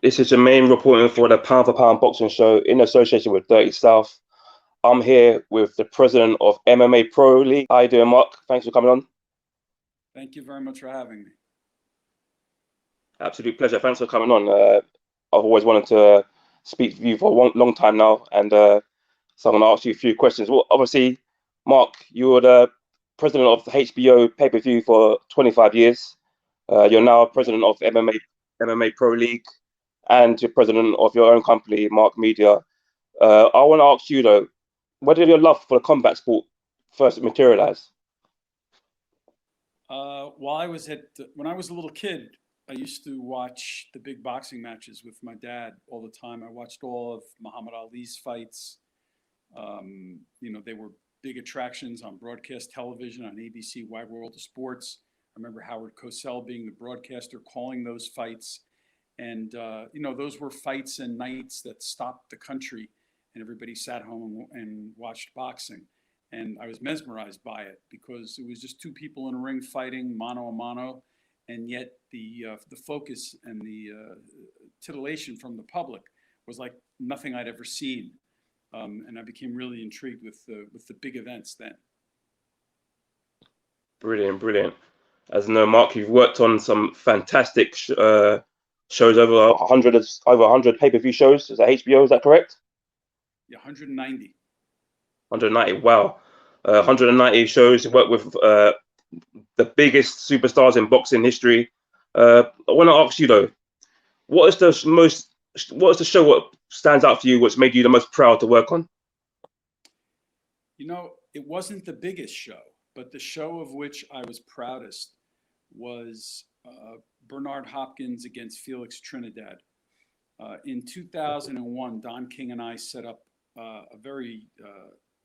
This is Jermaine reporting for the Pound for Pound Boxing Show in association with Dirty South. I'm here with the president of MMA Pro League. How you doing, Mark? Thanks for coming on. Thank you very much for having me. Absolute pleasure. Thanks for coming on. I've always wanted to speak with you for a long time now, and so I'm going to ask you a few questions. Well, obviously, Mark, you were the president of the HBO pay-per-view for 25 years. You're now president of MMA Pro League, and you're president of your own company, Mark Media. I want to ask you though, where did your love for the combat sport first materialize? When I was a little kid, I used to watch the big boxing matches with my dad all the time. I watched all of Muhammad Ali's fights. They were big attractions on broadcast television on ABC, Wide World of Sports. I remember Howard Cosell being the broadcaster calling those fights. And, those were fights and nights that stopped the country and everybody sat home and watched boxing. And I was mesmerized by it because it was just two people in a ring fighting mano a mano. And yet the focus and the titillation from the public was like nothing I'd ever seen. And I became really intrigued with the big events then. Brilliant. As you know, Mark, you've worked on some fantastic shows, over 100 pay-per-view shows. Is that HBO? Is that correct? Yeah, 190. 190. Wow. 190 shows. You worked with the biggest superstars in boxing history. I want to ask you though, what is the show what stands out for you? What's made you the most proud to work on? It wasn't the biggest show, but the show of which I was proudest was Bernard Hopkins against Felix Trinidad. In 2001, Don King and I set up a very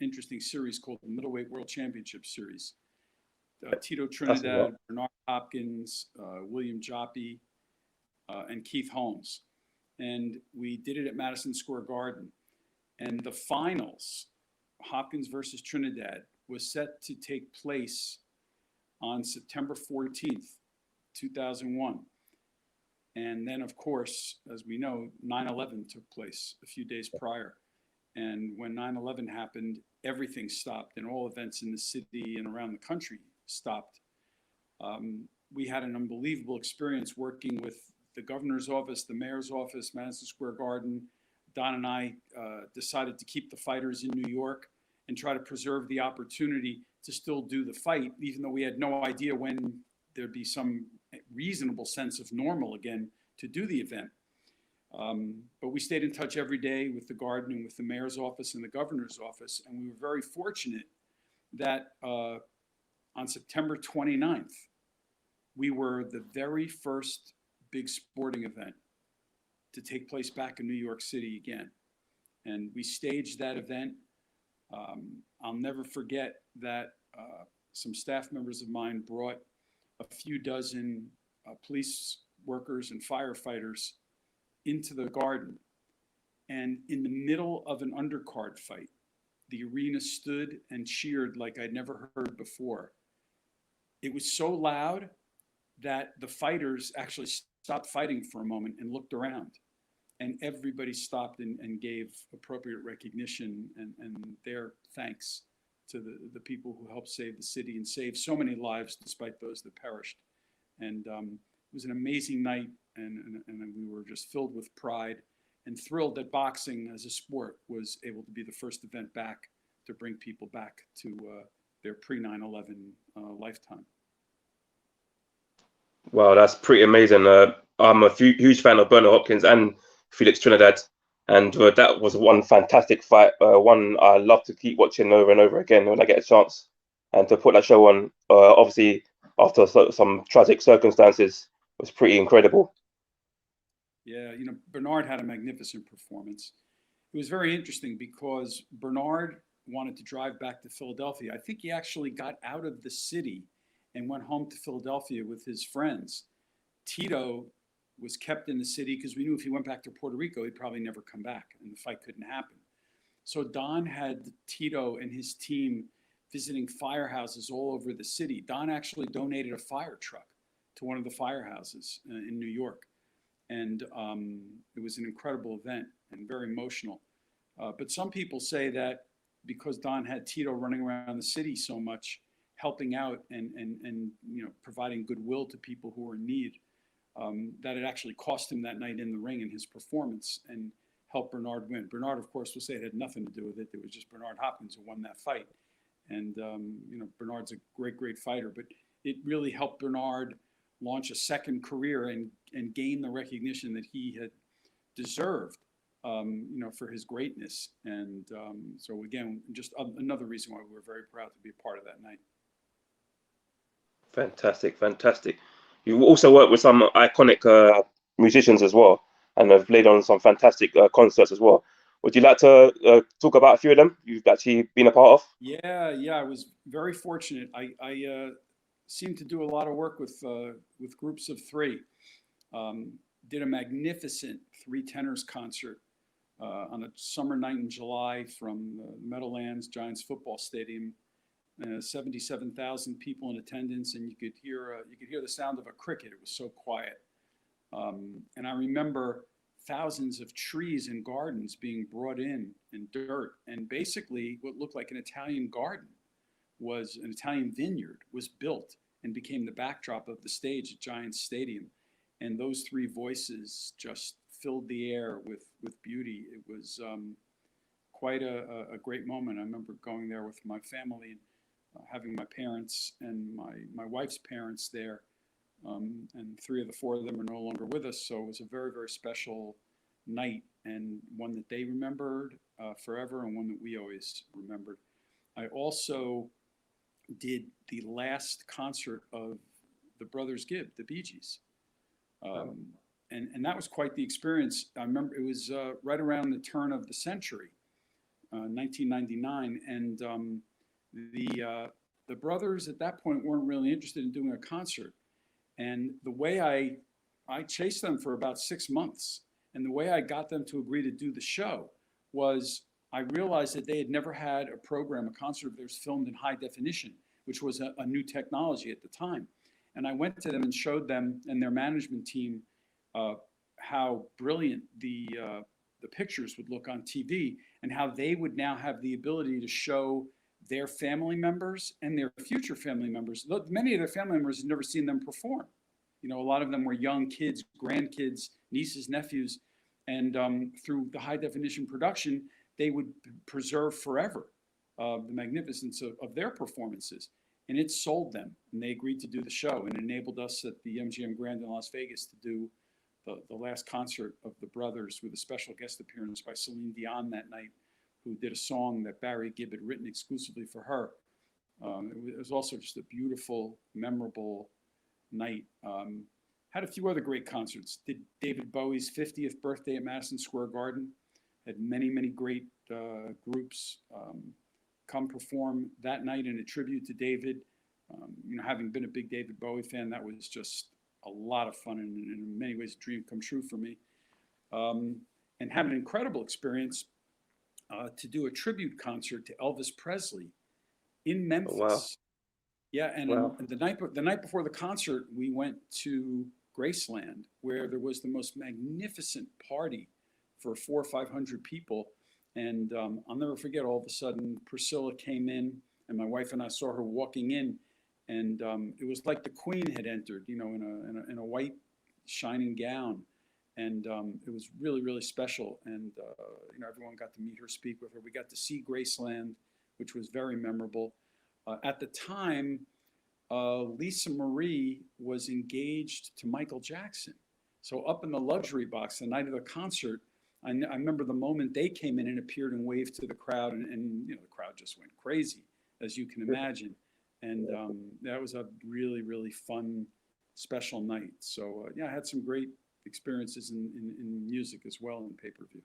interesting series called the Middleweight World Championship Series. Tito Trinidad, Bernard Hopkins, William Joppy, and Keith Holmes. And we did it at Madison Square Garden. And the finals, Hopkins versus Trinidad, was set to take place on September 14th, 2001. And then, of course, as we know, 9/11 took place a few days prior. And when 9/11 happened, everything stopped and all events in the city and around the country stopped. We had an unbelievable experience working with the governor's office, the mayor's office, Madison Square Garden. Don and I decided to keep the fighters in New York and try to preserve the opportunity to still do the fight, even though we had no idea when there'd be some reasonable sense of normal again to do the event. But we stayed in touch every day with the Garden and with the mayor's office and the governor's office. And we were very fortunate that on September 29th, we were the very first big sporting event to take place back in New York City again. And we staged that event. I'll never forget that some staff members of mine brought a few dozen police workers and firefighters into the Garden. And in the middle of an undercard fight, the arena stood and cheered like I'd never heard before. It was so loud that the fighters actually stopped fighting for a moment and looked around. And everybody stopped and gave appropriate recognition and their thanks to the people who helped save the city and save so many lives despite those that perished. And it was an amazing night, and we were just filled with pride and thrilled that boxing as a sport was able to be the first event back to bring people back to their pre-9/11 lifetime. Wow, that's pretty amazing. I'm a huge fan of Bernard Hopkins and Felix Trinidad, and that was one fantastic fight. One I love to keep watching over and over again when I get a chance. And to put that show on, obviously after some tragic circumstances, was pretty incredible. Yeah, Bernard had a magnificent performance. It was very interesting because Bernard wanted to drive back to Philadelphia. I think he actually got out of the city and went home to Philadelphia with his friends. Tito was kept in the city because we knew if he went back to Puerto Rico, he'd probably never come back and the fight couldn't happen. So Don had Tito and his team visiting firehouses all over the city. Don actually donated a fire truck to one of the firehouses in New York. and it was an incredible event and very emotional. But some people say that because Don had Tito running around the city so much, helping out and providing goodwill to people who were in need, that it actually cost him that night in the ring in his performance and helped Bernard win. Bernard, of course, will say it had nothing to do with it. It was just Bernard Hopkins who won that fight. And Bernard's a great fighter, but it really helped Bernard launch a second career and gain the recognition that he had deserved, for his greatness. And so again, just another reason why we were very proud to be a part of that night. Fantastic. You also worked with some iconic musicians as well, and have played on some fantastic concerts as well. Would you like to talk about a few of them you've actually been a part of? Yeah, I was very fortunate. I seemed to do a lot of work with groups of three. Did a magnificent Three Tenors concert on a summer night in July from Meadowlands Giants football stadium. 77,000 people in attendance, and you could hear the sound of a cricket. It was so quiet. And I remember thousands of trees and gardens being brought in and dirt, and basically what looked like an Italian garden an Italian vineyard was built and became the backdrop of the stage at Giants Stadium. And those three voices just filled the air with beauty. It was quite a great moment. I remember going there with my family and having my parents and my wife's parents there. And three of the four of them are no longer with us. So it was a very, very special night, and one that they remembered forever, and one that we always remembered. I also did the last concert of the Brothers Gibb, the Bee Gees. And that was quite the experience. I remember it was right around the turn of the century, 1999. And the brothers at that point weren't really interested in doing a concert. And the way I chased them for about 6 months, and the way I got them to agree to do the show was I realized that they had never had a concert of theirs filmed in high definition, which was a new technology at the time. And I went to them and showed them and their management team how brilliant the pictures would look on TV, and how they would now have the ability to show their family members and their future family members. Many of their family members had never seen them perform. A lot of them were young kids, grandkids, nieces, nephews, and through the high definition production, they would preserve forever the magnificence of their performances. And it sold them, and they agreed to do the show, and enabled us at the MGM Grand in Las Vegas to do the last concert of the brothers, with a special guest appearance by Celine Dion that night, who did a song that Barry Gibb had written exclusively for her. It was also just a beautiful, memorable night. Had a few other great concerts. Did David Bowie's 50th birthday at Madison Square Garden. Had many great groups come perform that night in a tribute to David. Having been a big David Bowie fan, that was just a lot of fun, and in many ways a dream come true for me. And had an incredible experience to do a tribute concert to Elvis Presley in Memphis. Oh, wow. Yeah, and the night before the concert, we went to Graceland, where there was the most magnificent party for 400 or 500 people. And I'll never forget, all of a sudden, Priscilla came in, and my wife and I saw her walking in, and it was like the Queen had entered, in a white shining gown. And it was really special. And everyone got to meet her, speak with her. We got to see Graceland, which was very memorable. At the time, Lisa Marie was engaged to Michael Jackson. So up in the luxury box the night of the concert, I remember the moment they came in and appeared and waved to the crowd, and the crowd just went crazy, as you can imagine. And that was a really fun, special night. So I had some great experiences in music as well in pay-per-view.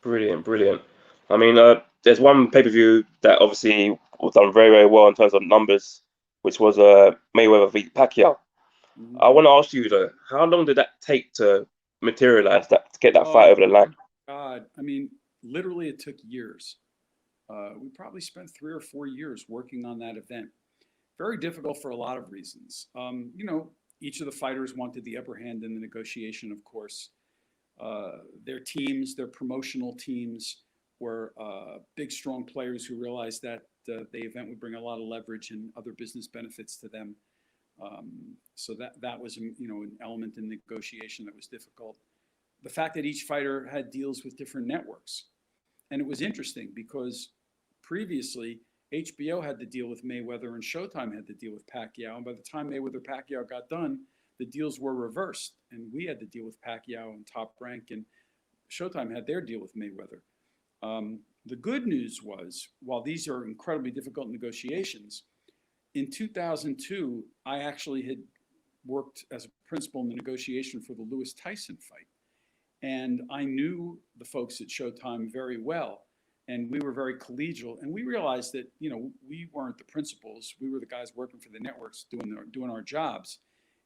Brilliant. I mean, there's one pay-per-view that obviously was done very well in terms of numbers, which was Mayweather v Pacquiao. Mm-hmm. I want to ask you though, how long did that take to materialize, to get that fight over the line? God, I mean, literally it took years. We probably spent 3 or 4 years working on that event. Very difficult for a lot of reasons. each of the fighters wanted the upper hand in the negotiation, of course. Their teams, their promotional teams, were big, strong players who realized that the event would bring a lot of leverage and other business benefits to them. So that was, an element in negotiation that was difficult. The fact that each fighter had deals with different networks. And it was interesting because previously HBO had to deal with Mayweather and Showtime had to deal with Pacquiao. And by the time Mayweather-Pacquiao got done, the deals were reversed. And we had to deal with Pacquiao and Top Rank, and Showtime had their deal with Mayweather. The good news was, while these are incredibly difficult negotiations, in 2002, I actually had worked as a principal in the negotiation for the Lewis Tyson fight. And I knew the folks at Showtime very well. And we were very collegial. And we realized that, we weren't the principals. We were the guys working for the networks doing our jobs.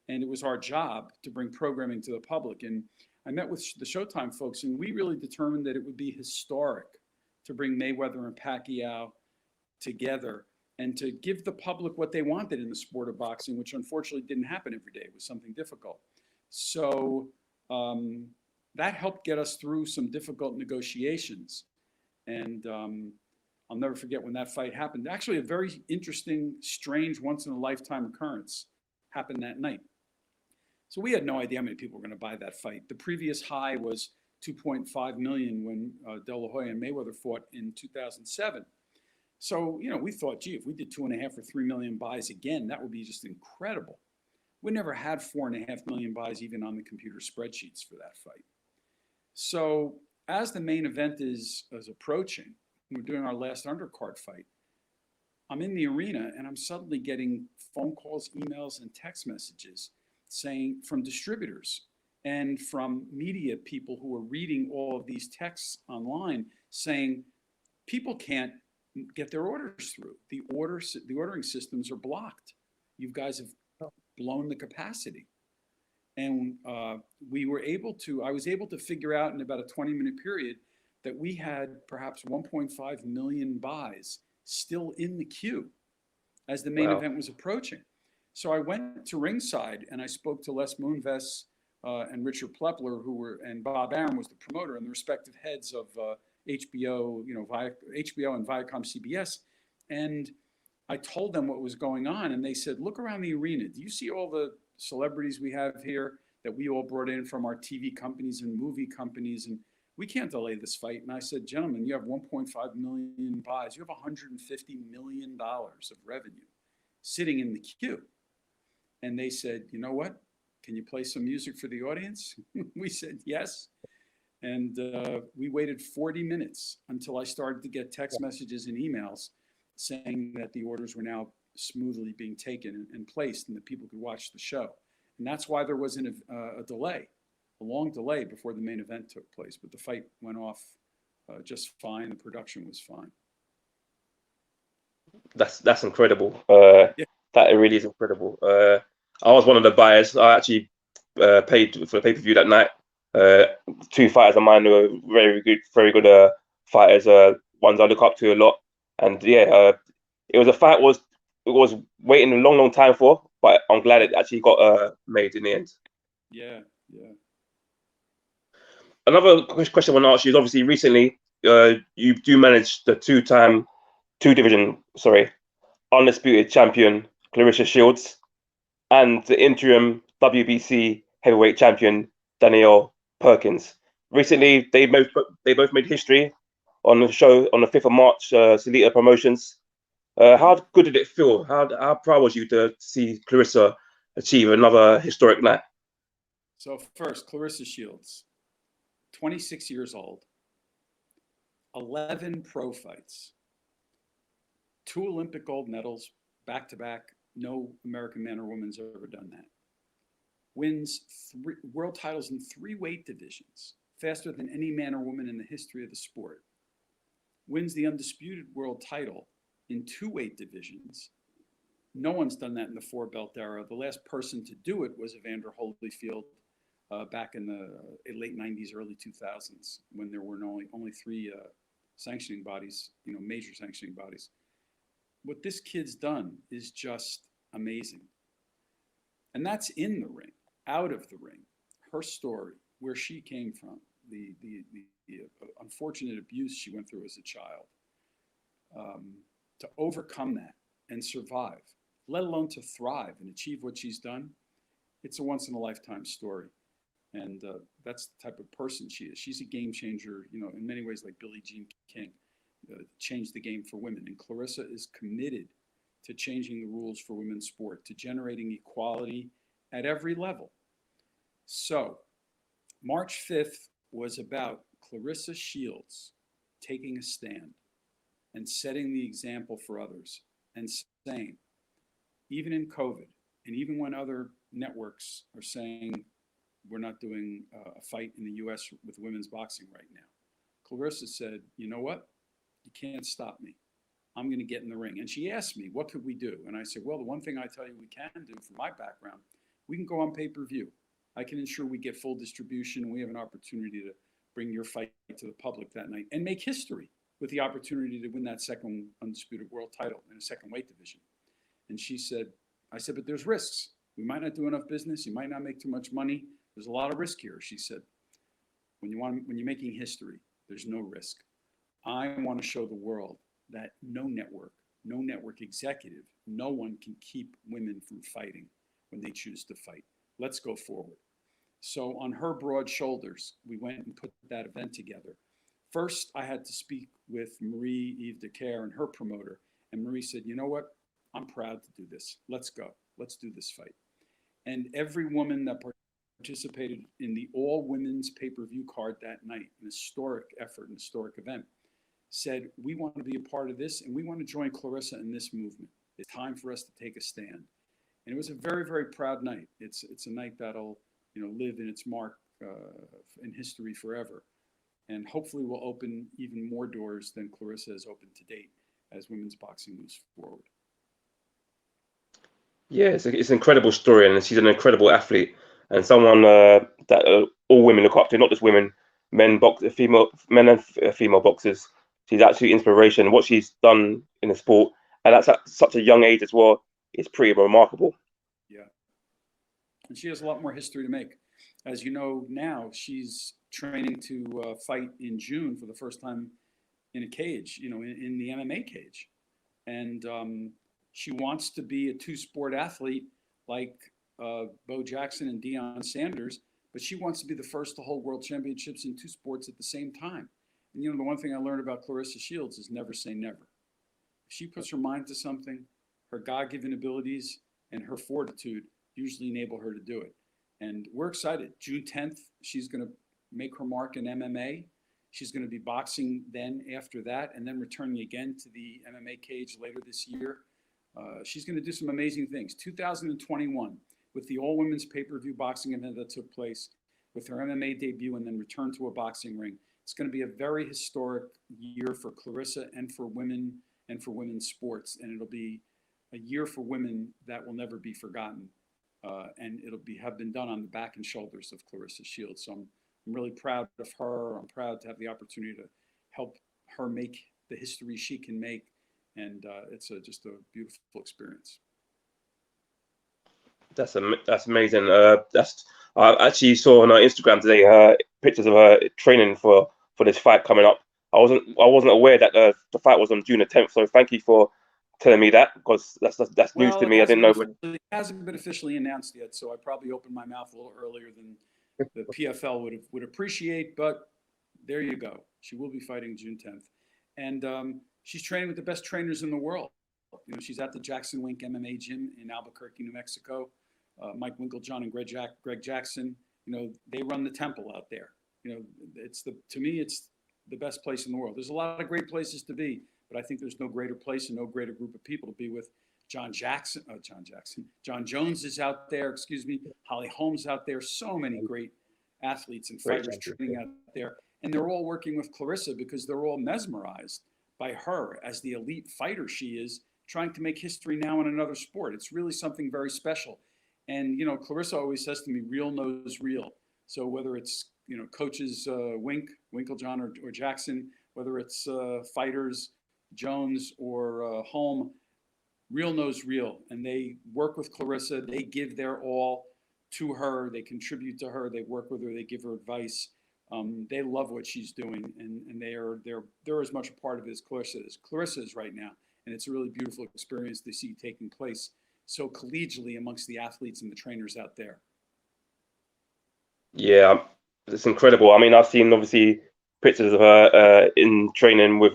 And it was our job to bring programming to the public. And I met with the Showtime folks, and we really determined that it would be historic to bring Mayweather and Pacquiao together and to give the public what they wanted in the sport of boxing, which unfortunately didn't happen every day. It was something difficult. So that helped get us through some difficult negotiations. And I'll never forget when that fight happened. Actually, a very interesting, strange, once-in-a-lifetime occurrence happened that night. So we had no idea how many people were going to buy that fight. The previous high was 2.5 million when De La Hoya and Mayweather fought in 2007. So, we thought, gee, if we did 2.5 or 3 million buys again, that would be just incredible. We never had 4.5 million buys even on the computer spreadsheets for that fight. So as the main event is approaching, we're doing our last undercard fight. I'm in the arena and I'm suddenly getting phone calls, emails, and text messages saying from distributors and from media people who are reading all of these texts online saying people can't get their orders through. The ordering systems are blocked. You guys have blown the capacity. And I was able to figure out in about a 20-minute period that we had perhaps 1.5 million buys still in the queue as the main event was approaching. So I went to ringside and I spoke to Les Moonves and Richard Plepler, and Bob Arum was the promoter and the respective heads of HBO, HBO and Viacom CBS. And I told them what was going on, and they said, look around the arena. Do you see all the celebrities we have here that we all brought in from our TV companies and movie companies? And we can't delay this fight. And I said, gentlemen, you have 1.5 million buys. You have $150 million of revenue sitting in the queue. And they said, you know what? Can you play some music for the audience? We said, yes. And we waited 40 minutes until I started to get text messages and emails saying that the orders were now smoothly being taken and placed and that people could watch the show. And that's why there wasn't a delay, a long delay before the main event took place. But the fight went off just fine. The production was fine. That's incredible. Yeah. That really is incredible. I was one of the buyers. I actually paid for the pay-per-view that night. Two fighters of mine who were very good fighters. Ones I look up to a lot. And yeah, it was a fight it was waiting a long time for, but I'm glad it actually got made in the end. Yeah. Another question I want to ask you is obviously recently you do manage the two-division undisputed champion Claressa Shields and the interim WBC heavyweight champion Danielle Perkins. Recently, they both made history on the show on the 5th of March, Salita Promotions. How good did it feel? How proud was you to see Claressa achieve another historic night? So first, Claressa Shields, 26 years old, 11 pro fights, 2 Olympic gold medals back-to-back. No American man or woman's ever done that. Wins 3 world titles in 3 weight divisions, faster than any man or woman in the history of the sport. Wins the undisputed world title in 2 weight divisions. No one's done that in the 4-belt era. The last person to do it was Evander Holyfield back in the late 90s, early 2000s, when there were only 3 sanctioning bodies, major sanctioning bodies. What this kid's done is just amazing. And that's in the ring, out of the ring, her story, where she came from, the unfortunate abuse she went through as a child, to overcome that and survive, let alone to thrive and achieve what she's done. It's a once in a lifetime story. And that's the type of person she is. She's a game changer, in many ways, like Billie Jean King, changed the game for women. And Claressa is committed to changing the rules for women's sport, to generating equality at every level. So March 5th was about Claressa Shields taking a stand and setting the example for others and saying, even in COVID, and even when other networks are saying we're not doing a fight in the US with women's boxing right now, Claressa said, you know what? You can't stop me. I'm going to get in the ring. And she asked me, what could we do? And I said, well, the one thing I tell you we can do from my background, we can go on pay-per-view. I can ensure we get full distribution, and we have an opportunity to bring your fight to the public that night and make history with the opportunity to win that second Undisputed world title in a second weight division. And she said, I said, but there's risks. We might not do enough business. You might not make too much money. There's a lot of risk here. She said, when you're making history, there's no risk. I want to show the world that no network executive, no one can keep women from fighting when they choose to fight. Let's go forward. So on her broad shoulders, we went and put that event together. First, I had to speak with Marie-Eve Decaire and her promoter. And Marie said, you know what? I'm proud to do this. Let's go. Let's do this fight. And every woman that participated in the all women's pay-per-view card that night, an historic effort, an historic event, said, we want to be a part of this, and we want to join Claressa in this movement. It's time for us to take a stand. And it was a very, very proud night. It's a night that'll live in its mark in history forever. And hopefully will open even more doors than Claressa has opened to date as women's boxing moves forward. Yeah, it's an incredible story, and she's an incredible athlete, and someone that all women look up to, not just women, men and female boxers. She's actually inspiration. What she's done in the sport, and that's at such a young age as well, is pretty remarkable. Yeah, and she has a lot more history to make. As you know now, she's training to fight in June for the first time in a cage, in the MMA cage, and she wants to be a two-sport athlete like Bo Jackson and Deion Sanders, but she wants to be the first to hold world championships in two sports at the same time. And the one thing I learned about Claressa Shields is never say never. If she puts her mind to something, her God-given abilities and her fortitude usually enable her to do it. And we're excited. June 10th, she's going to make her mark in MMA. She's going to be boxing then after that, and then returning again to the MMA cage later this year. She's going to do some amazing things. 2021, with the all-women's pay-per-view boxing event that took place, with her MMA debut and then return to a boxing ring. It's going to be a very historic year for Claressa and for women and for women's sports. And it'll be a year for women that will never be forgotten. And it'll have been done on the back and shoulders of Claressa Shields. So I'm really proud of her. I'm proud to have the opportunity to help her make the history she can make. And it's just a beautiful experience. That's amazing. I actually saw on her Instagram today pictures of her training for this fight coming up. I wasn't aware that the fight was on June the 10th. So thank you for telling me that, because that's news to me. I didn't know. It hasn't been officially announced yet, so I probably opened my mouth a little earlier than the PFL would appreciate. But there you go. She will be fighting June 10th, and she's training with the best trainers in the world. She's at the Jackson Wink MMA gym in Albuquerque, New Mexico. Mike Winklejohn and Greg Jackson. They run the temple out there. To me, it's the best place in the world. There's a lot of great places to be, but I think there's no greater place and no greater group of people to be with. John Jones is out there. Holly Holmes out there. So many great athletes and fighters training out there, and they're all working with Claressa because they're all mesmerized by her as the elite fighter she is, trying to make history now in another sport. It's really something very special. And, Claressa always says to me, real knows real. So whether it's, coaches Winklejohn or Jackson, whether it's fighters Jones or Holm, real knows real, and they work with Claressa. They give their all to her. They contribute to her. They work with her. They give her advice. They love what she's doing, and they're as much a part of it as Claressa is right now. And it's a really beautiful experience to see taking place so collegially amongst the athletes and the trainers out there. Yeah, it's incredible. I mean, I've seen obviously pictures of her in training with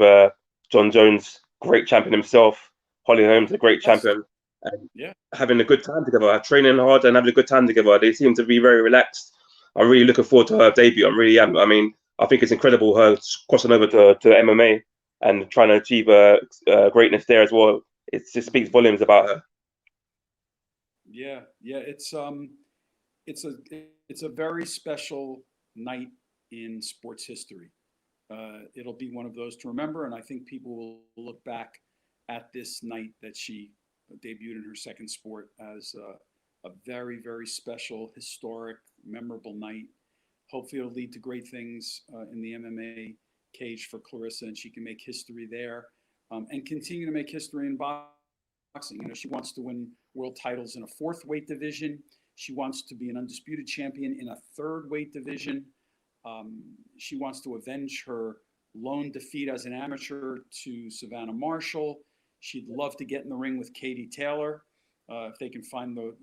John Jones, great champion himself. Holly Holmes, a great Yes. champion, and Yeah. having a good time together, training hard and having a good time together. They seem to be very relaxed. I'm really looking forward to her debut. I'm really am. I mean, I think it's incredible her crossing over to MMA and trying to achieve greatness there as well. It just speaks volumes about her. Yeah. Yeah. It's a very special night in sports history. It'll be one of those to remember, and I think people will look back at this night that she debuted in her second sport as a very, very special, historic, memorable night. Hopefully, it'll lead to great things in the MMA cage for Claressa, and she can make history there and continue to make history in boxing. You know, she wants to win world titles in a fourth weight division. She wants to be an undisputed champion in a third weight division. She wants to avenge her lone defeat as an amateur to Savannah Marshall. She'd love to get in the ring with Katie Taylor if they can find the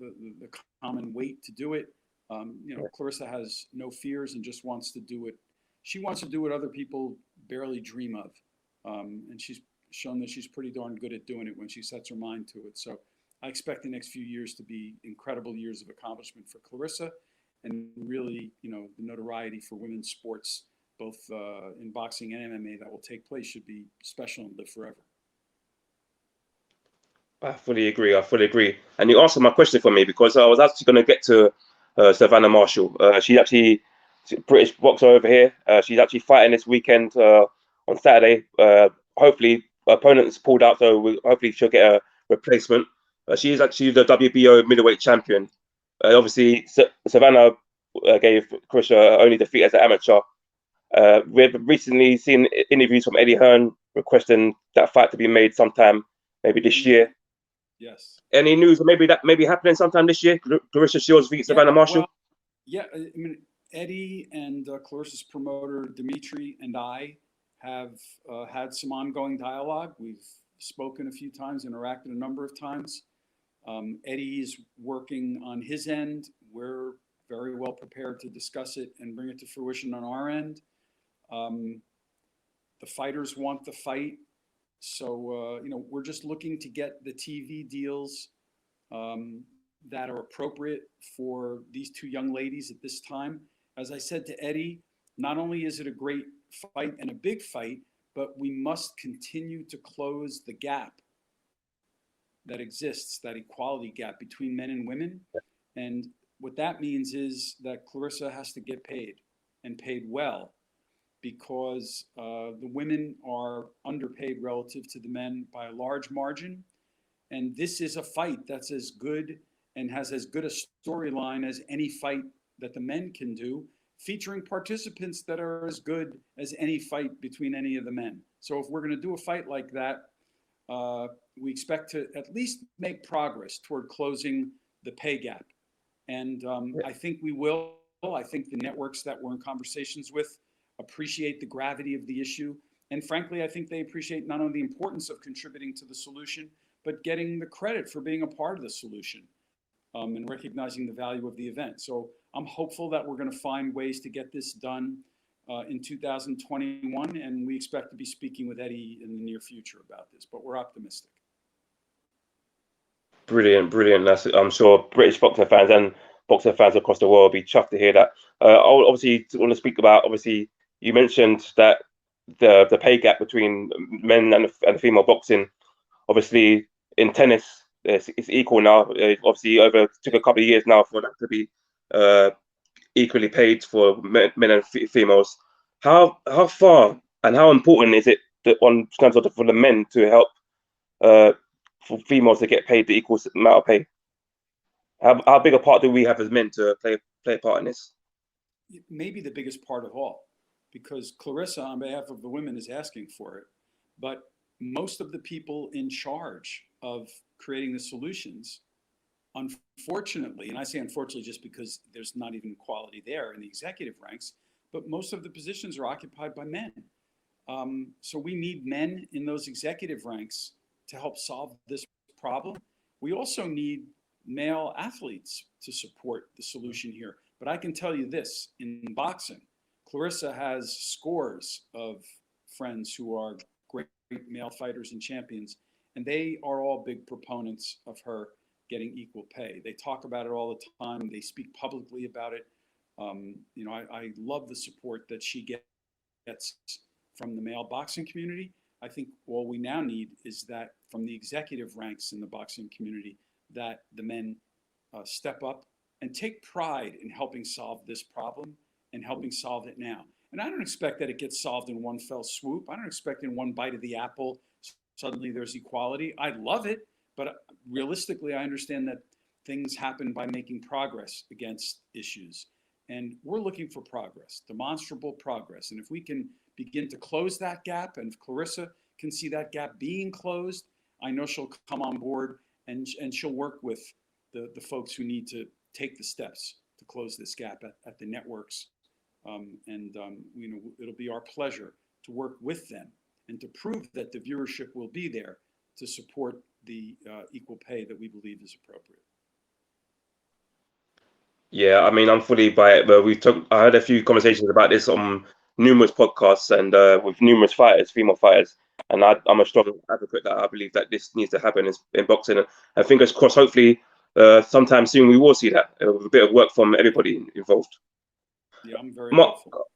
common weight to do it. You know, Claressa has no fears and just wants to do it. She wants to do what other people barely dream of. And she's shown that she's pretty darn good at doing it when she sets her mind to it. So I expect the next few years to be incredible years of accomplishment for Claressa, and really, you know, the notoriety for women's sports, both in boxing and MMA, that will take place should be special and live forever. I fully agree. I fully agree. And you answered my question for me because I was actually going to get to Savannah Marshall. She's a British boxer over here. She's actually fighting this weekend on Saturday. Hopefully, opponents pulled out, so hopefully she'll get a replacement. She is actually the WBO middleweight champion. Obviously, Savannah gave Claressa only defeat as an amateur. We've recently seen interviews from Eddie Hearn requesting that fight to be made sometime, maybe this year. Yes. Any news, or maybe that may be happening sometime this year? Claressa Shields v Savannah Marshall. Well, yeah. I mean, Eddie and Claressa's promoter Dimitri and I have had some ongoing dialogue. We've spoken a few times, interacted a number of times. Eddie is working on his end. We're very well prepared to discuss it and bring it to fruition on our end. The fighters want the fight. So, you know, we're just looking to get the TV deals that are appropriate for these two young ladies at this time. As I said to Eddie, not only is it a great fight and a big fight, but we must continue to close the gap that exists, that equality gap between men and women. And what that means is that Claressa has to get paid and paid well, because the women are underpaid relative to the men by a large margin. And this is a fight that's as good and has as good a storyline as any fight that the men can do, featuring participants that are as good as any fight between any of the men. So if we're going to do a fight like that, we expect to at least make progress toward closing the pay gap. And I think we will. I think the networks that we're in conversations with appreciate the gravity of the issue. And frankly, I think they appreciate not only the importance of contributing to the solution, but getting the credit for being a part of the solution and recognizing the value of the event. So I'm hopeful that we're going to find ways to get this done in 2021. And we expect to be speaking with Eddie in the near future about this, but we're optimistic. Brilliant, brilliant. I'm sure British boxing fans and boxing fans across the world will be chuffed to hear that. I obviously want to speak about, obviously, you mentioned that the pay gap between men and female boxing, obviously in tennis, it's equal now. Obviously, took a couple of years now for that to be equally paid for men and females. How far and how important is it on terms of for the men to help for females to get paid the equal amount of pay? How big a part do we have as men to play a part in this? Maybe the biggest part of all, because Claressa, on behalf of the women, is asking for it. But most of the people in charge of creating the solutions, unfortunately, and I say unfortunately just because there's not even equality there in the executive ranks, but most of the positions are occupied by men. So we need men in those executive ranks to help solve this problem. We also need male athletes to support the solution here. But I can tell you this, in boxing, Claressa has scores of friends who are great male fighters and champions, and they are all big proponents of her getting equal pay. They talk about it all the time. They speak publicly about it. You know, I love the support that she gets from the male boxing community. I think all we now need is that from the executive ranks in the boxing community, that the men step up and take pride in helping solve this problem and helping solve it now. And I don't expect that it gets solved in one fell swoop. I don't expect in one bite of the apple, suddenly there's equality. I love it, but realistically, I understand that things happen by making progress against issues. And we're looking for progress, demonstrable progress. And if we can begin to close that gap, and if Claressa can see that gap being closed, I know she'll come on board and she'll work with the folks who need to take the steps to close this gap at the networks. You know, it'll be our pleasure to work with them and to prove that the viewership will be there to support the equal pay that we believe is appropriate. Yeah, I mean, I'm fully by it, but I had a few conversations about this on numerous podcasts and with numerous fighters, female fighters, and I'm a strong advocate that I believe that this needs to happen in boxing. And fingers crossed, hopefully, sometime soon we will see that with a bit of work from everybody involved. Yeah, I'm very Mark, hopeful.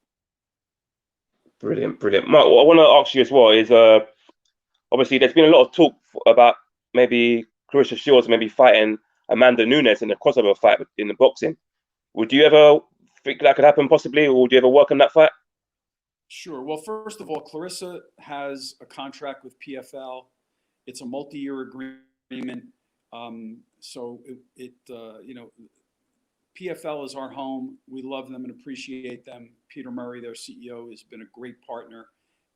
brilliant, brilliant. Mark, what I want to ask you as well is, obviously, there's been a lot of talk about maybe Claressa Shields maybe fighting Amanda Nunes in a crossover fight in the boxing. Would you ever think that could happen possibly, or would you ever work on that fight? Sure. Well, first of all, Claressa has a contract with PFL. It's a multi-year agreement. So you know, PFL is our home. We love them and appreciate them. Peter Murray, their CEO, has been a great partner,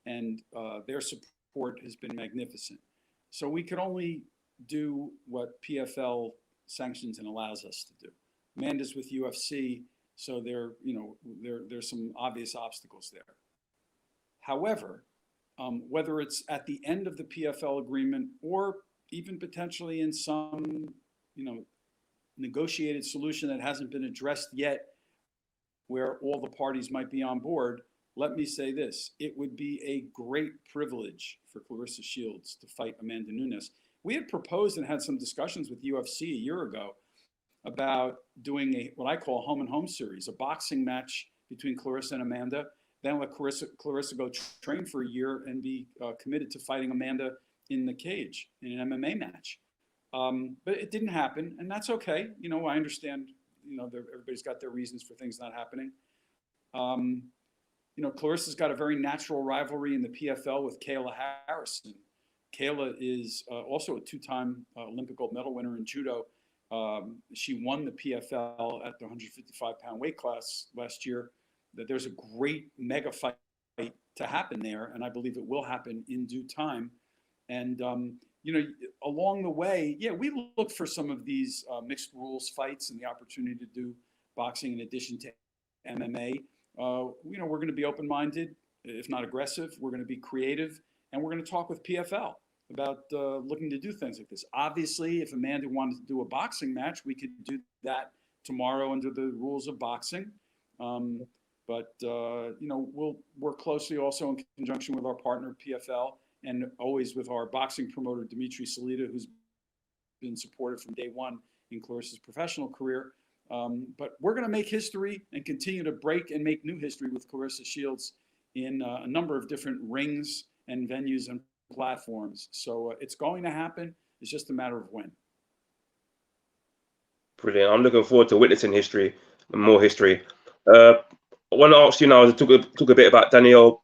and their support has been magnificent. So we could only do what PFL sanctions and allows us to do. Amanda's with UFC, so there's some obvious obstacles there. However, whether it's at the end of the PFL agreement or even potentially in some, you know, negotiated solution that hasn't been addressed yet, where all the parties might be on board, let me say this: it would be a great privilege for Claressa Shields to fight Amanda Nunes. We had proposed and had some discussions with UFC a year ago about doing what I call a home and home series, a boxing match between Claressa and Amanda, then let Claressa go train for a year and be committed to fighting Amanda in the cage in an MMA match. But it didn't happen, and that's okay. You know, I understand, you know, everybody's got their reasons for things not happening. You know, Claressa's got a very natural rivalry in the PFL with Kayla Harrison. Kayla is also a two-time Olympic gold medal winner in judo. She won the PFL at the 155-pound weight class last year. That there's a great mega fight to happen there, and I believe it will happen in due time. And you know, along the way, yeah, we look for some of these mixed rules fights and the opportunity to do boxing in addition to MMA. You know, we're going to be open-minded, if not aggressive. We're going to be creative, and we're going to talk with PFL about looking to do things like this. Obviously, if Amanda wanted to do a boxing match, we could do that tomorrow under the rules of boxing. But you know, we'll work closely also in conjunction with our partner PFL, and always with our boxing promoter Dimitri Salita, who's been supportive from day one in Claressa's professional career. But we're going to make history and continue to break and make new history with Claressa Shields in a number of different rings and venues and platforms. So it's going to happen. It's just a matter of when. Brilliant. I'm looking forward to witnessing history and more history. I want to ask you now to talk a bit about Danielle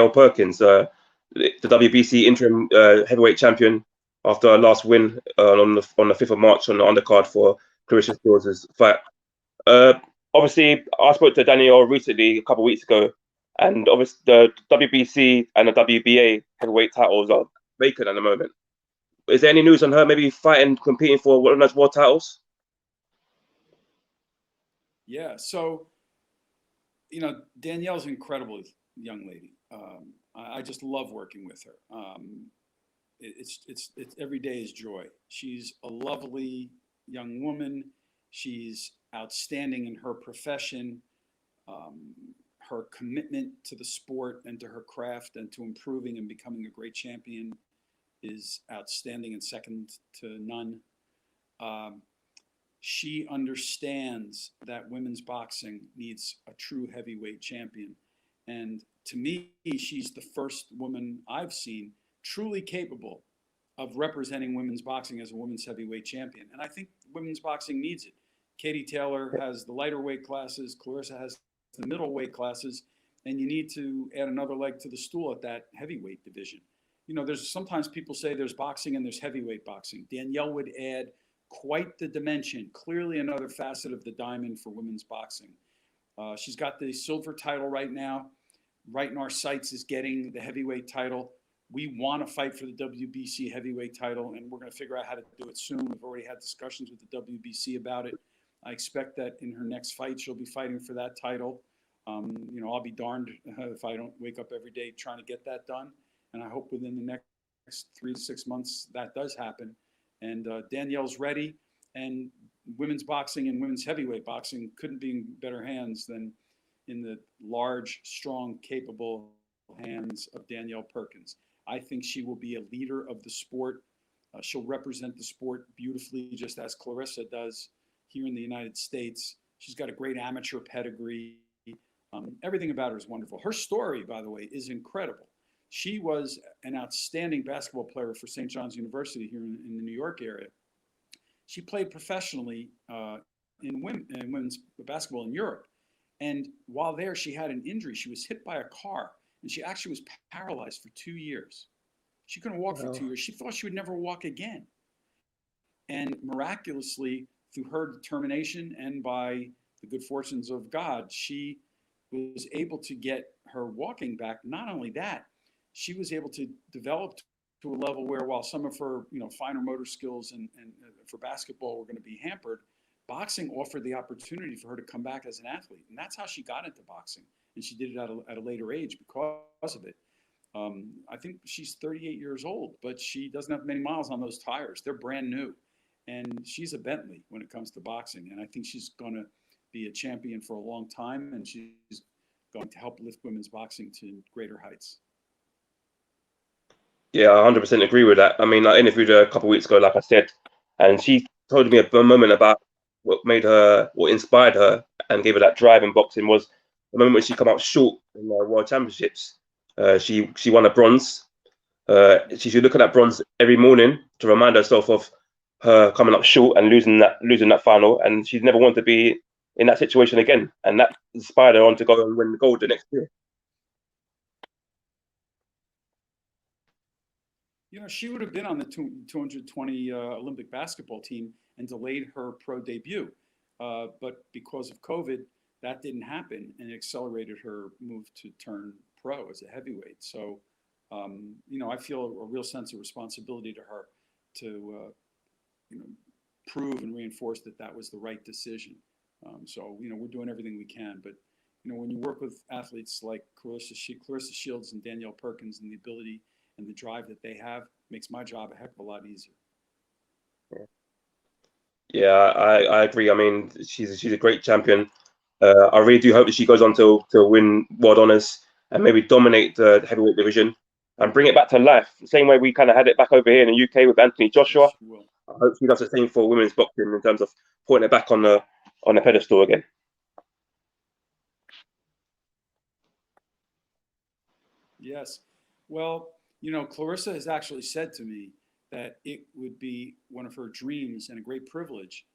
Perkins, the WBC interim heavyweight champion, after our last win on the 5th of March on the undercard for Claressa Shields' fight. Obviously, I spoke to Danielle recently, a couple of weeks ago, and obviously the WBC and the WBA heavyweight titles are vacant at the moment. Is there any news on her maybe fighting, competing for one of those world titles? Yeah. So, Danielle's an incredible young lady. I just love working with her. It's every day is joy. She's a lovely young woman. She's outstanding in her profession. Her commitment to the sport and to her craft and to improving and becoming a great champion is outstanding and second to none. She understands that women's boxing needs a true heavyweight champion. And to me, she's the first woman I've seen truly capable of representing women's boxing as a women's heavyweight champion. And I think women's boxing needs it. Katie Taylor has the lighter weight classes, Claressa has the middleweight classes, and you need to add another leg to the stool at that heavyweight division. There's sometimes people say there's boxing and there's heavyweight boxing. Danielle would add quite the dimension, clearly another facet of the diamond for women's boxing. She's got the silver title right now. Right in our sights is getting the heavyweight title. We want to fight for the WBC heavyweight title, and we're going to figure out how to do it soon. We've already had discussions with the WBC about it. I expect that in her next fight, she'll be fighting for that title. I'll be darned if I don't wake up every day trying to get that done. And I hope within the next 3 to 6 months that does happen. And Danielle's ready. And women's boxing and women's heavyweight boxing couldn't be in better hands than in the large, strong, capable hands of Danielle Perkins. I think she will be a leader of the sport. She'll represent the sport beautifully, just as Claressa does here in the United States. She's got a great amateur pedigree. Everything about her is wonderful. Her story, by the way, is incredible. She was an outstanding basketball player for St. John's University here in the New York area. She played professionally in women's basketball in Europe. And while there, she had an injury. She was hit by a car, and she actually was paralyzed for 2 years. She couldn't walk for 2 years. She thought she would never walk again. And miraculously, through her determination and by the good fortunes of God, she was able to get her walking back. Not only that, she was able to develop to a level where, while some of her finer motor skills and for basketball were going to be hampered, boxing offered the opportunity for her to come back as an athlete. And that's how she got into boxing. And she did it at a later age because of it. I think she's 38 years old, but she doesn't have many miles on those tires. They're brand new. And she's a Bentley when it comes to boxing. And I think she's going to be a champion for a long time. And she's going to help lift women's boxing to greater heights. Yeah, I 100% agree with that. I mean, I interviewed her a couple of weeks ago, like I said, and she told me a moment about what inspired her and gave her that drive in boxing was the moment when she come up short in the World Championships. She won a bronze. She should look at that bronze every morning to remind herself of her coming up short and losing that final, and she's never wanted to be in that situation again. And that inspired her on to go and win the gold the next year. She would have been on the 220 Olympic basketball team and delayed her pro debut. But because of COVID, that didn't happen, and it accelerated her move to turn pro as a heavyweight. So, I feel a real sense of responsibility to her to, prove and reinforce that was the right decision. So, we're doing everything we can. But, when you work with athletes like Claressa Shields and Danielle Perkins, and the ability and the drive that they have, makes my job a heck of a lot easier. Yeah, I agree. I mean, she's a great champion. I really do hope that she goes on to win world honors and maybe dominate the heavyweight division and bring it back to life. The same way we kind of had it back over here in the UK with Anthony Joshua. I hope she does the same for women's boxing in terms of putting it back on the pedestal again. Yes. Well, Claressa has actually said to me that it would be one of her dreams and a great privilege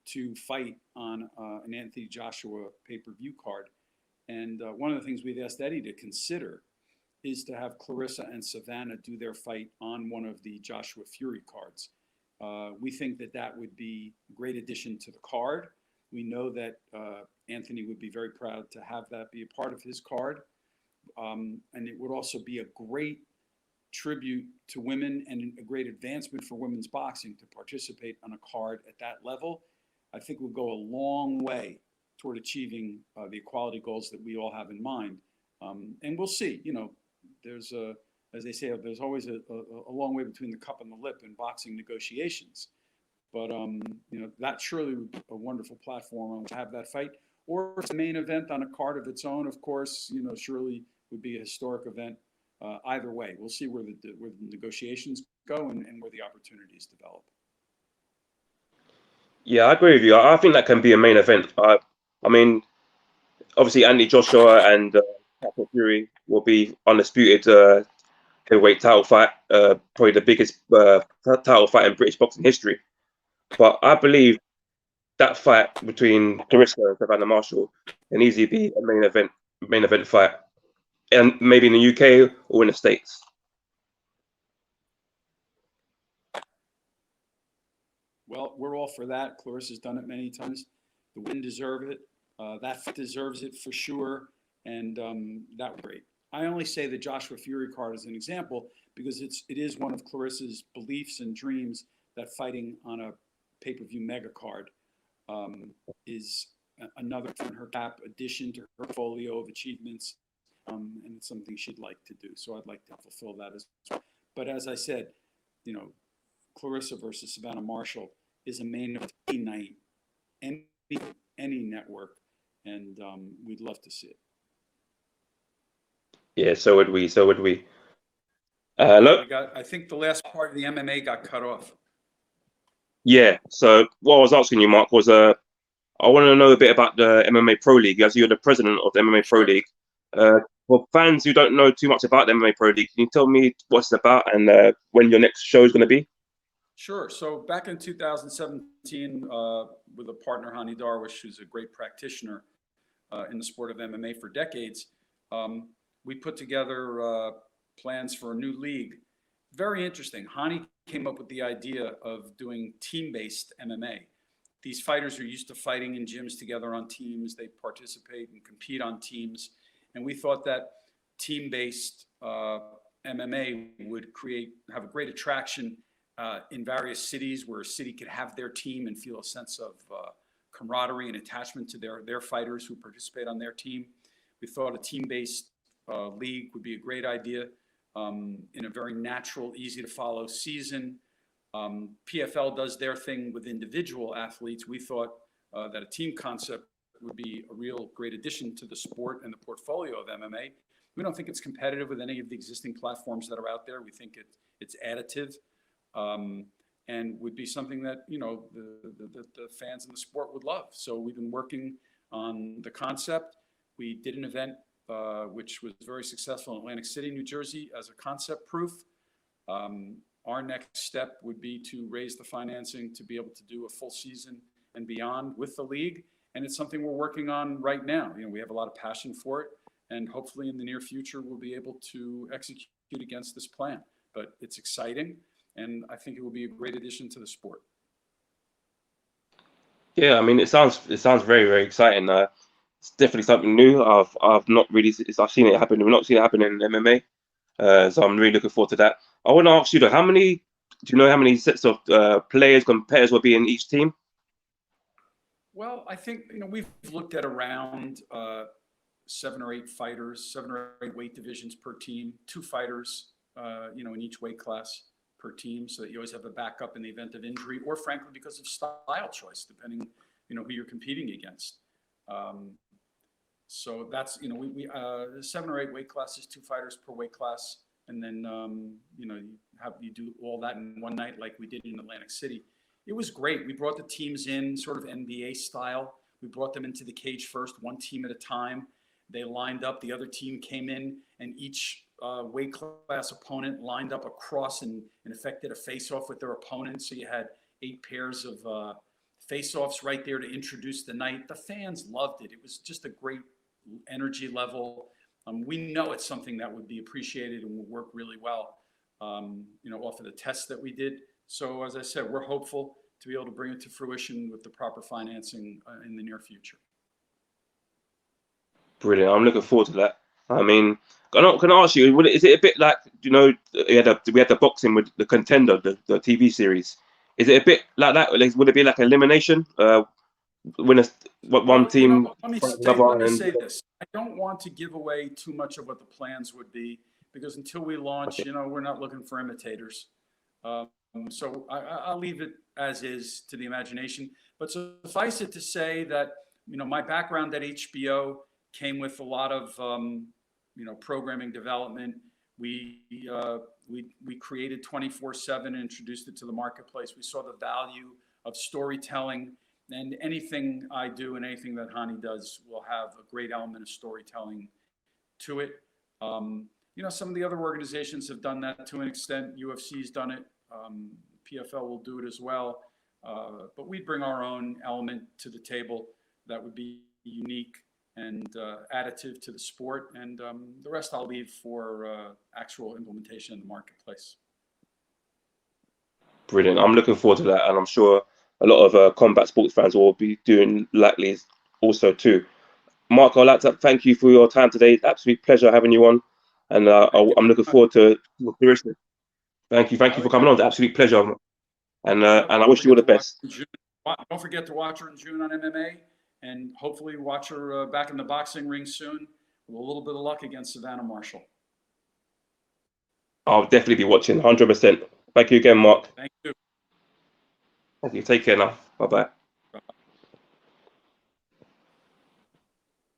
to fight on an Anthony Joshua pay-per-view card. And one of the things we've asked Eddie to consider is to have Claressa and Savannah do their fight on one of the Joshua Fury cards. We think that would be a great addition to the card. We know that Anthony would be very proud to have that be a part of his card. And it would also be a great tribute to women and a great advancement for women's boxing to participate on a card at that level, I think will go a long way toward achieving the equality goals that we all have in mind. And we'll see. There's as they say, there's always a long way between the cup and the lip in boxing negotiations. But that surely would be a wonderful platform to have that fight. Or if it's a main event on a card of its own, of course, surely would be a historic event. Either way, we'll see where the negotiations go and where the opportunities develop. Yeah, I agree with you. I think that can be a main event. I mean, obviously, Andy Joshua and Taffet Fury will be undisputed heavyweight title fight, probably the biggest title fight in British boxing history. But I believe that fight between Claressa and Savannah Marshall can easily be a main event fight, and maybe in the UK or in the States. Well, we're all for that. Claressa's done it many times. The women deserve it. That deserves it for sure, and that was great. I only say the Joshua Fury card as an example because it is one of Claressa's beliefs and dreams that fighting on a pay-per-view mega card is another in her cap addition to her portfolio of achievements, and it's something she'd like to do. So I'd like to fulfill that as well. But as I said, Claressa versus Savannah Marshall is a main event any night, any network, and we'd love to see it. Yeah, so would we. Look, I think the last part of the MMA got cut off. Yeah. So what I was asking you, Mark, was I want to know a bit about the MMA Pro League, as you're the president of the MMA Pro League. For fans who don't know too much about the MMA Pro League, can you tell me what it's about and when your next show is going to be? Sure. So back in 2017, with a partner, Hani Darwish, who's a great practitioner in the sport of MMA for decades, we put together plans for a new league. Very interesting. Hani came up with the idea of doing team-based MMA. These fighters are used to fighting in gyms together on teams. They participate and compete on teams. And we thought that team-based MMA would have a great attraction in various cities where a city could have their team and feel a sense of camaraderie and attachment to their fighters who participate on their team. We thought a team-based league would be a great idea in a very natural, easy to follow season. PFL does their thing with individual athletes. We thought that a team concept would be a real great addition to the sport and the portfolio of MMA. We don't think it's competitive with any of the existing platforms that are out there. We think it's additive and would be something that the fans in the sport would love. So we've been working on the concept. We did an event which was very successful in Atlantic City, New Jersey, as a concept proof. Our next step would be to raise the financing to be able to do a full season and beyond with the league. And it's something we're working on right now. We have a lot of passion for it, and hopefully in the near future, we'll be able to execute against this plan. But it's exciting, and I think it will be a great addition to the sport. Yeah, I mean, it sounds very, very exciting. It's definitely something new. I've not really, I've seen it happen. We've not seen it happen in MMA, so I'm really looking forward to that. I want to ask you though, do you know how many sets of competitors will be in each team? Well, I think we've looked at around 7 or 8 fighters, 7 or 8 weight divisions per team, 2 fighters, in each weight class per team, so that you always have a backup in the event of injury, or frankly because of style choice, depending who you're competing against. So that's we 7 or 8 weight classes, 2 fighters per weight class, and then you do all that in one night like we did in Atlantic City. It was great. We brought the teams in sort of NBA style. We brought them into the cage first, one team at a time. They lined up. The other team came in, and each weight class opponent lined up across and in effect did a face-off with their opponent. So you had 8 pairs of face-offs right there to introduce the night. The fans loved it. It was just a great energy level. We know it's something that would be appreciated and will work really well, off of the tests that we did. So as I said, we're hopeful to be able to bring it to fruition with the proper financing in the near future. Brilliant. I'm looking forward to that. I mean, can I ask you, is it a bit like, you know, we had the boxing with the Contender, the TV series. Is it a bit like that? Like, would it be like elimination? When one Well, you know, team fights let another, me and say this. I don't want to give away too much of what the plans would be because until we launch, okay, you know, we're not looking for imitators. Um, so I'll leave it as is to the imagination. But suffice it to say that, you know, my background at HBO came with a lot of, you know, programming development. We we created 24/7 and introduced it to the marketplace. We saw the value of storytelling, and anything I do and anything that Hani does will have a great element of storytelling to it. You know, some of the other organizations have done that to an extent. UFC's done it. PFL will do it as well. But we bring our own element to the table that would be unique and additive to the sport. And the rest I'll leave for actual implementation in the marketplace. brilliant. I'm looking forward to that, and I'm sure a lot of combat sports fans will be doing likely also too. Mark, I'd like to thank you for your time today. Absolute pleasure having you on, and Thank you I'm very looking much. forward to the. Thank you Oh, for coming yeah. on. It's an absolute pleasure, Yep. and I Don't wish you all forget the to watch best. her in June. Don't forget to watch her in June on MMA, and hopefully watch her back in the boxing ring soon with a little bit of luck against Savannah Marshall. I'll definitely be watching 100%. Thank you again, Mark. Thank you. Thank you. Take care now. Bye bye.